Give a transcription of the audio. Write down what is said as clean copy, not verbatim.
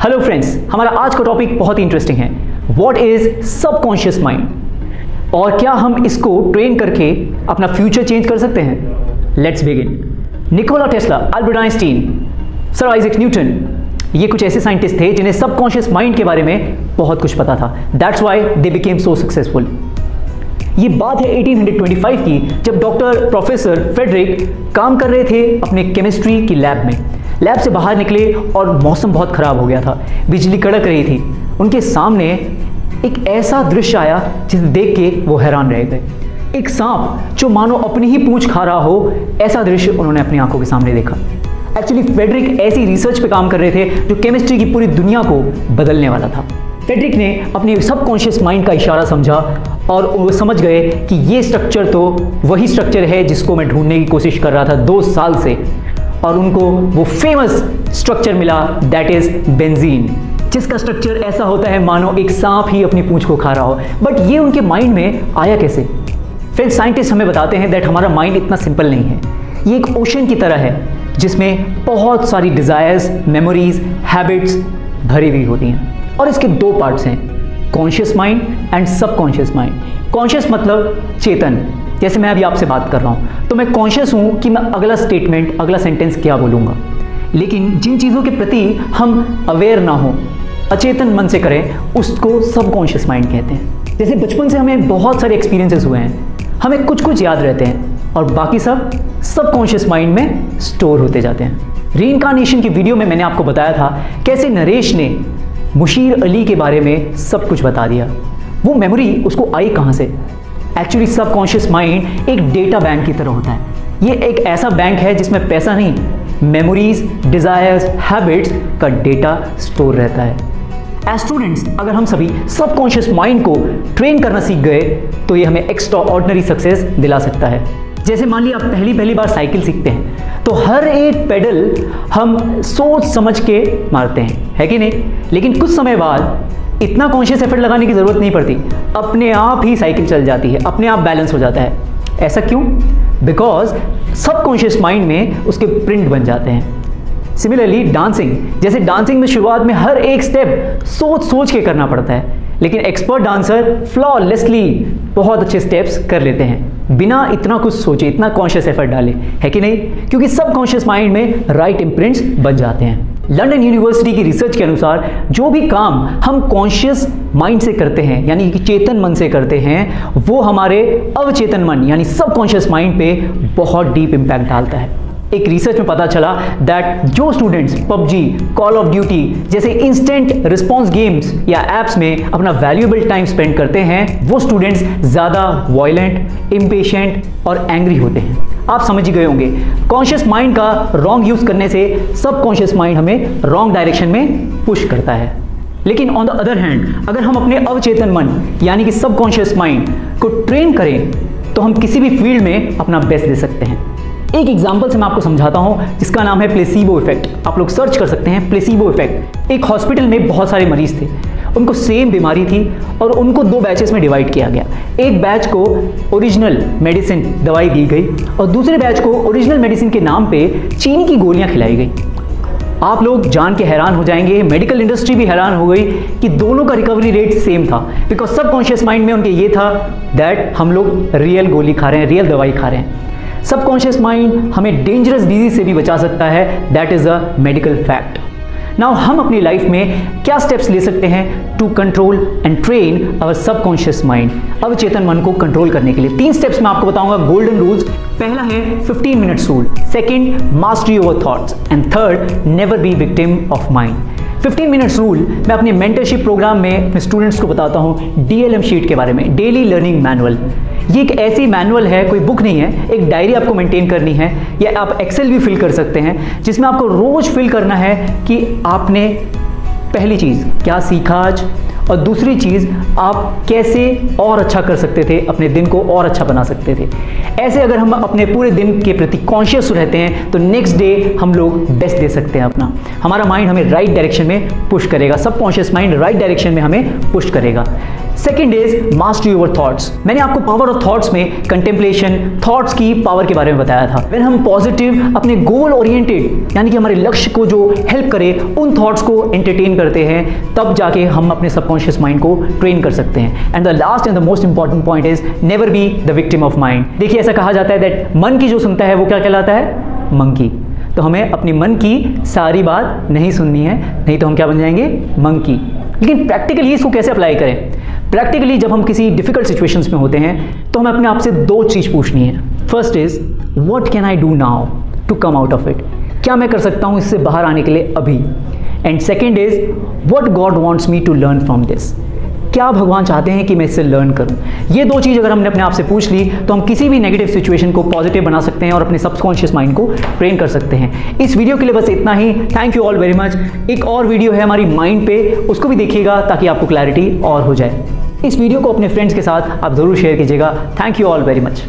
Hello friends, हमारा आज का टॉपिक बहुत ही इंटरेस्टिंग है। व्हाट इज सबकॉन्शियस माइंड और क्या हम इसको ट्रेन करके अपना फ्यूचर चेंज कर सकते हैं? Let's begin. Nikola Tesla, Albert Einstein, sir Isaac Newton, ये कुछ ऐसे साइंटिस्ट थे जिन्हें सबकॉन्शियस माइंड के बारे में बहुत कुछ पता था। That's why they became so successful. ये बात है 1825 की, जब डॉक्टर प्रोफेसर फ्रेडरिक काम कर रहे थे अपने केमिस्ट्री की लैब में। लैब से बाहर निकले और मौसम बहुत ख़राब हो गया था, बिजली कड़क रही थी। उनके सामने एक ऐसा दृश्य आया जिसे देख के वो हैरान रह गए। एक सांप जो मानो अपनी ही पूंछ खा रहा हो, ऐसा दृश्य उन्होंने अपनी आंखों के सामने देखा। एक्चुअली फ्रेडरिक ऐसी रिसर्च पे काम कर रहे थे जो केमिस्ट्री की पूरी दुनिया को बदलने वाला था। फ्रेडरिक ने अपने सबकॉन्शियस माइंड का इशारा समझा और वो समझ गए कि ये स्ट्रक्चर तो वही स्ट्रक्चर है जिसको मैं ढूंढने की कोशिश कर रहा था 2 साल से, और उनको वो फेमस स्ट्रक्चर मिला, दैट इज बेंजीन, जिसका स्ट्रक्चर ऐसा होता है मानो एक सांप ही अपनी पूंछ को खा रहा हो। बट ये उनके माइंड में आया कैसे? फ्रेंड्स, साइंटिस्ट हमें बताते हैं दैट हमारा माइंड इतना सिंपल नहीं है। ये एक ओशन की तरह है जिसमें बहुत सारी डिजायर्स, मेमोरीज, हैबिट्स भरी हुई होती हैं, और इसके 2 पार्ट्स हैं, conscious mind and subconscious mind. Conscious मतलब चेतन, जैसे मैं अभी आपसे बात कर रहा हूँ तो मैं कॉन्शियस हूँ कि मैं अगला स्टेटमेंट, अगला सेंटेंस क्या बोलूँगा। लेकिन जिन चीज़ों के प्रति हम अवेयर ना हो, अचेतन मन से करें, उसको सबकॉन्शियस माइंड कहते हैं। जैसे बचपन से हमें बहुत सारे एक्सपीरियंसेस हुए हैं, हमें कुछ कुछ याद रहते हैं और बाकी सब सबकॉन्शियस माइंड में स्टोर होते जाते हैं। रीइंकार्नेशन की वीडियो में मैंने आपको बताया था कैसे नरेश ने मुशीर अली के बारे में सब कुछ बता दिया। वो मेमोरी उसको आई कहाँ से? एक्चुअली सबकॉन्शियस माइंड एक डेटा बैंक की तरह होता है। ये एक ऐसा बैंक है जिसमें पैसा नहीं, मेमोरीज, डिजायर्स, हैबिट्स का डेटा स्टोर रहता है। एज स्टूडेंट्स, अगर हम सभी सबकॉन्शियस माइंड को ट्रेन करना सीख गए तो ये हमें एक्स्ट्रा ऑर्डिनरी सक्सेस दिला सकता है। जैसे मान लिया आप पहली बार साइकिल सीखते हैं तो हर एक पेडल हम सोच समझ के मारते हैं, है कि नहीं? लेकिन कुछ समय बाद इतना कॉन्शियस एफर्ट लगाने की ज़रूरत नहीं पड़ती, अपने आप ही साइकिल चल जाती है, अपने आप बैलेंस हो जाता है। ऐसा क्यों? बिकॉज सबकॉन्शियस माइंड में उसके प्रिंट बन जाते हैं। सिमिलरली डांसिंग, जैसे डांसिंग में शुरुआत में हर एक स्टेप सोच के करना पड़ता है, लेकिन एक्सपर्ट डांसर फ्लॉलेसली बहुत अच्छे स्टेप्स कर लेते हैं बिना इतना कुछ सोचे, इतना कॉन्शियस एफर्ट डाले, है कि नहीं? क्योंकि सबकॉन्शियस माइंड में राइट इम्प्रिंट्स बन जाते हैं। लंदन यूनिवर्सिटी की रिसर्च के अनुसार जो भी काम हम कॉन्शियस माइंड से करते हैं, यानी कि चेतन मन से करते हैं, वो हमारे अवचेतन मन यानी सबकॉन्शियस माइंड पे बहुत डीप इम्पैक्ट डालता है। एक रिसर्च में पता चला दैट जो students PUBG, call of duty जैसे इंस्टेंट रिस्पॉन्स गेम्स या एप्स में अपना वैल्यूएबल टाइम स्पेंड करते हैं, वो स्टूडेंट्स ज़्यादा वायलेंट, इम्पेशेंट और एंग्री होते हैं। आप समझ ही गए होंगे, कॉन्शियस माइंड का रॉन्ग यूज़ करने से सबकॉन्शियस माइंड हमें रॉन्ग डायरेक्शन में पुश करता है। लेकिन ऑन द अदर हैंड, अगर हम अपने अवचेतन मन यानी कि सबकॉन्शियस माइंड को ट्रेन करें तो हम किसी भी फील्ड में अपना बेस्ट दे सकते हैं। एक एग्जाम्पल से मैं आपको समझाता हूं जिसका नाम है प्लेसीबो इफेक्ट। आप लोग सर्च कर सकते हैं प्लेसीबो इफेक्ट। एक हॉस्पिटल में बहुत सारे मरीज थे, उनको सेम बीमारी थी और उनको 2 बैचेस में डिवाइड किया गया। एक बैच को ओरिजिनल मेडिसिन दवाई दी गई और दूसरे बैच को ओरिजिनल मेडिसिन के नाम पे चीनी की गोलियां खिलाई गई। आप लोग जान के हैरान हो जाएंगे, मेडिकल इंडस्ट्री भी हैरान हो गई कि दोनों का रिकवरी रेट सेम था, बिकॉज सबकॉन्शियस माइंड में उनके ये था दैट हम लोग रियल गोली खा रहे हैं, रियल दवाई खा रहे हैं। सबकॉन्शियस माइंड हमें डेंजरस डिजीज से भी बचा सकता है, that is a medical fact. Now हम अपनी लाइफ में क्या स्टेप्स ले सकते हैं to control and train our subconscious mind, अवचेतन मन को कंट्रोल करने के लिए? 3 स्टेप्स मैं आपको बताऊंगा, गोल्डन रूल्स। पहला है 15 minutes rule, second mastery over thoughts and third never be victim of mind. 15 minutes rule मैं अपने मेंटरशिप प्रोग्राम में अपने स्टूडेंट्स को बताता हूँ DLM शीट के बारे में, डेली लर्निंग मैनुअल। ये एक ऐसी मैनुअल है, कोई बुक नहीं है, एक डायरी आपको मेंटेन करनी है, या आप एक्सेल भी फिल कर सकते हैं, जिसमें आपको रोज फिल करना है कि आपने पहली चीज़ क्या सीखा आज, और दूसरी चीज़ आप कैसे और अच्छा कर सकते थे, अपने दिन को और अच्छा बना सकते थे। ऐसे अगर हम अपने पूरे दिन के प्रति कॉन्शियस रहते हैं तो नेक्स्ट डे हम लोग बेस्ट दे सकते हैं अपना। हमारा माइंड हमें राइट डायरेक्शन में पुश करेगा, सबकॉन्शियस माइंड राइट डायरेक्शन में हमें पुश करेगा। Second is master your thoughts. मैंने आपको पावर ऑफ थॉट्स में कंटेम्पलेशन, थॉट्स की पावर के बारे में बताया था। व्हेन हम पॉजिटिव, अपने गोल ओरिएंटेड यानी कि हमारे लक्ष्य को जो हेल्प करे उन थॉट्स को एंटरटेन करते हैं, तब जाके हम अपने सबकॉन्शियस माइंड को ट्रेन कर सकते हैं। And the last and the most important point is never be the victim of mind. देखिए, ऐसा कहा जाता है दैट मन की जो सुनता है वो क्या कहलाता है? मंकी। तो हमें अपने मन की सारी बात नहीं सुननी है, नहीं तो हम क्या बन जाएंगे? मंकी। लेकिन प्रैक्टिकली इसको कैसे अप्लाई करें? प्रैक्टिकली जब हम किसी डिफिकल्ट सिचुएशंस में होते हैं तो हमें अपने आप से दो चीज़ पूछनी है। First is what can I do now to come out of it. क्या मैं कर सकता हूँ इससे बाहर आने के लिए अभी? And second is what God wants me to learn from this. क्या भगवान चाहते हैं कि मैं इससे लर्न करूं? ये दो चीज़ अगर हमने अपने आप से पूछ ली तो हम किसी भी नेगेटिव सिचुएशन को पॉजिटिव बना सकते हैं और अपने सबकॉन्शियस माइंड को ट्रेन कर सकते हैं। इस वीडियो के लिए बस इतना ही। Thank you all very much. एक और वीडियो है हमारी माइंड पे, उसको भी देखिएगा ताकि आपको क्लैरिटी और हो जाए। इस वीडियो को अपने फ्रेंड्स के साथ आप ज़रूर शेयर कीजिएगा। Thank you all very much.